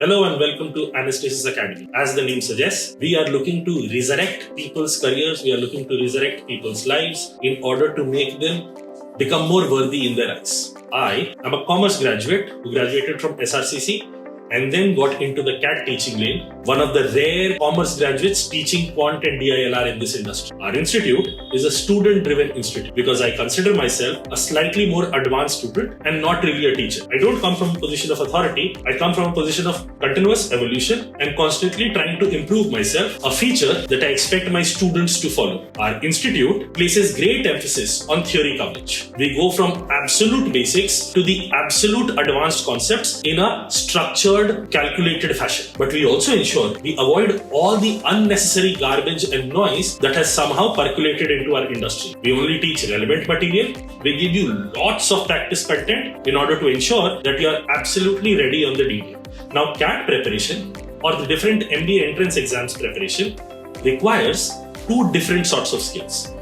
Hello and welcome to Anastasis Academy. As the name suggests, we are looking to resurrect people's careers, we are looking to resurrect people's lives in order to make them become more worthy in their eyes. I am a commerce graduate who graduated from SRCC and then got into the CAT teaching lane, one of the rare commerce graduates teaching quant and DILR in this industry. Our institute is a student-driven institute because I consider myself a slightly more advanced student and not really a teacher. I don't come from a position of authority, I come from a position of continuous evolution and constantly trying to improve myself, a feature that I expect my students to follow. Our institute places great emphasis on theory coverage. We go from absolute basics to the absolute advanced concepts in a structured, calculated fashion. But we also ensure we avoid all the unnecessary garbage and noise that has somehow percolated into our industry. We only teach relevant material. We give you lots of practice content in order to ensure that you are absolutely ready on the DD. Now, CAT preparation or the different MBA entrance exams preparation requires two different sorts of skills.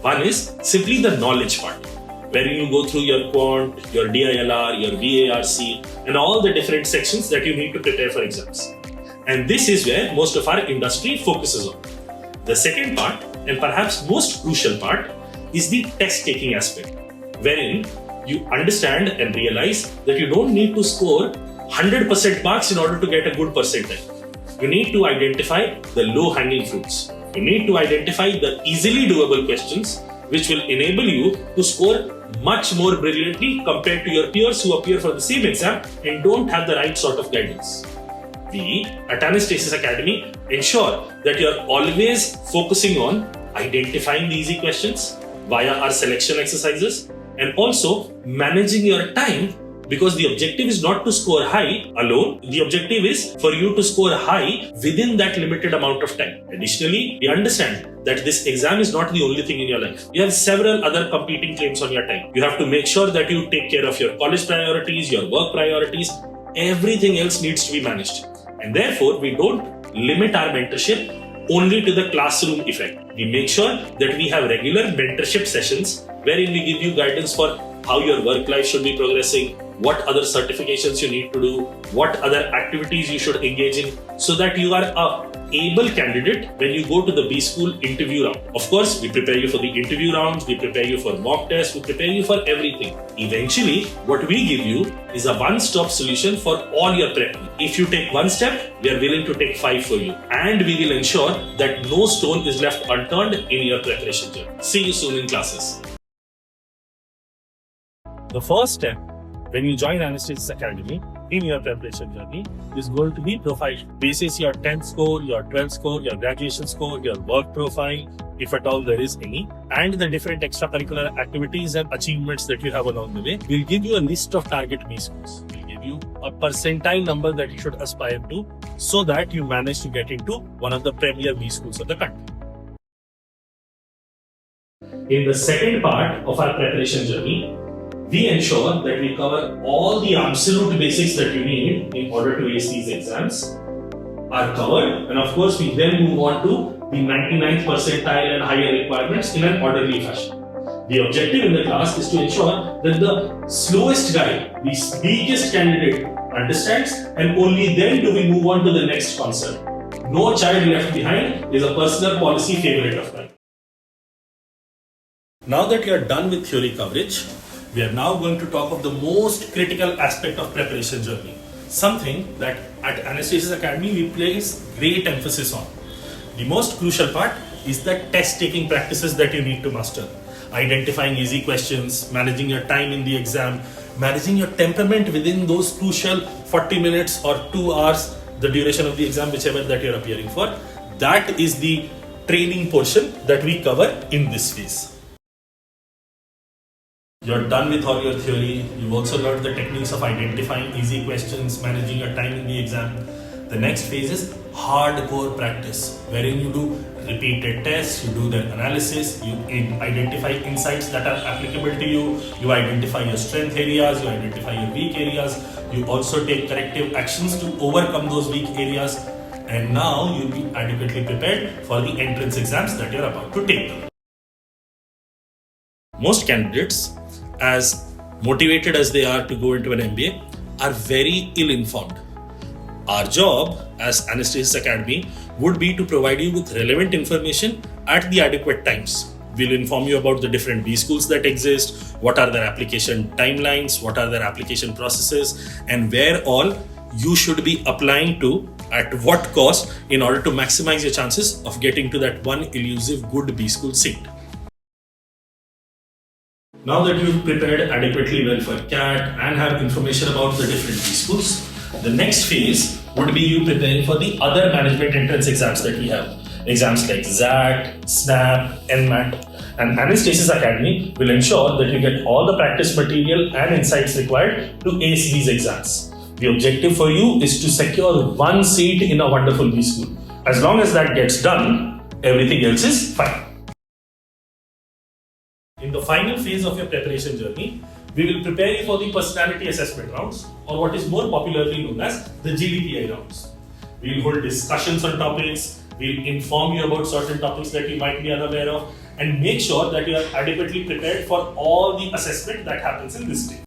One is simply the knowledge part, where you go through your quant, your DILR, your VARC, and all the different sections that you need to prepare for exams. And this is where most of our industry focuses on. The second part, and perhaps most crucial part, is the test-taking aspect, wherein you understand and realize that you don't need to score 100% marks in order to get a good percentile. You need to identify the low-hanging fruits. You need to identify the easily doable questions which will enable you to score much more brilliantly compared to your peers who appear for the same exam and don't have the right sort of guidance. We at Anastasis Academy ensure that you are always focusing on identifying the easy questions via our selection exercises and also managing your time, because the objective is not to score high alone. The objective is for you to score high within that limited amount of time. Additionally, we understand that this exam is not the only thing in your life. You have several other competing claims on your time. You have to make sure that you take care of your college priorities, your work priorities. Everything else needs to be managed. And therefore, we don't limit our mentorship only to the classroom effect. We make sure that we have regular mentorship sessions wherein we give you guidance for how your work life should be progressing, what other certifications you need to do, what other activities you should engage in, so that you are a able candidate when you go to the B school interview round. Of course, we prepare you for the interview rounds, we prepare you for mock tests, we prepare you for everything. Eventually, what we give you is a one-stop solution for all your prep. If you take one step, we are willing to take 5 for you. And we will ensure that no stone is left unturned in your preparation journey. See you soon in classes. The first step when you join Anastasis Academy in your preparation journey is going to be profile. Basis your 10th score, your 12th score, your graduation score, your work profile, if at all there is any, and the different extracurricular activities and achievements that you have along the way. We'll give you a list of target B schools. We'll give you a percentile number that you should aspire to so that you manage to get into one of the premier B schools of the country. In the second part of our preparation journey, we ensure that we cover all the absolute basics that you need in order to ace these exams are covered, and of course we then move on to the 99th percentile and higher requirements in an orderly fashion. The objective in the class is to ensure that the slowest guy, the weakest candidate understands, and only then do we move on to the next concept. No child left behind is a personal policy favorite of mine. Now that you are done with theory coverage, we are now going to talk of the most critical aspect of preparation journey, something that at Anastasis Academy we place great emphasis on. The most crucial part is the test-taking practices that you need to master. Identifying easy questions, managing your time in the exam, managing your temperament within those crucial 40 minutes or 2 hours, the duration of the exam, whichever that you're appearing for. That is the training portion that we cover in this phase. You're done with all your theory. You've also learned the techniques of identifying easy questions, managing your time in the exam. The next phase is hardcore practice, wherein you do repeated tests, you do the analysis, you identify insights that are applicable to you, you identify your strength areas, you identify your weak areas, you also take corrective actions to overcome those weak areas, and now you'll be adequately prepared for the entrance exams that you're about to take. Most candidates, as motivated as they are to go into an MBA, are very ill-informed. Our job as Anastasis Academy would be to provide you with relevant information at the adequate times. We'll inform you about the different B schools that exist, what are their application timelines, what are their application processes, and where all you should be applying to at what cost in order to maximize your chances of getting to that one elusive good B school seat. Now that you've prepared adequately well for CAT and have information about the different B schools, the next phase would be you preparing for the other management entrance exams that we have. Exams like ZAT, SNAP, NMAT, and Anastasis Academy will ensure that you get all the practice material and insights required to ace these exams. The objective for you is to secure one seat in a wonderful B school. As long as that gets done, everything else is fine. In the final phase of your preparation journey, we will prepare you for the personality assessment rounds, or what is more popularly known as the GDPI rounds. We will hold discussions on topics, we will inform you about certain topics that you might be unaware of, and make sure that you are adequately prepared for all the assessment that happens in this stage.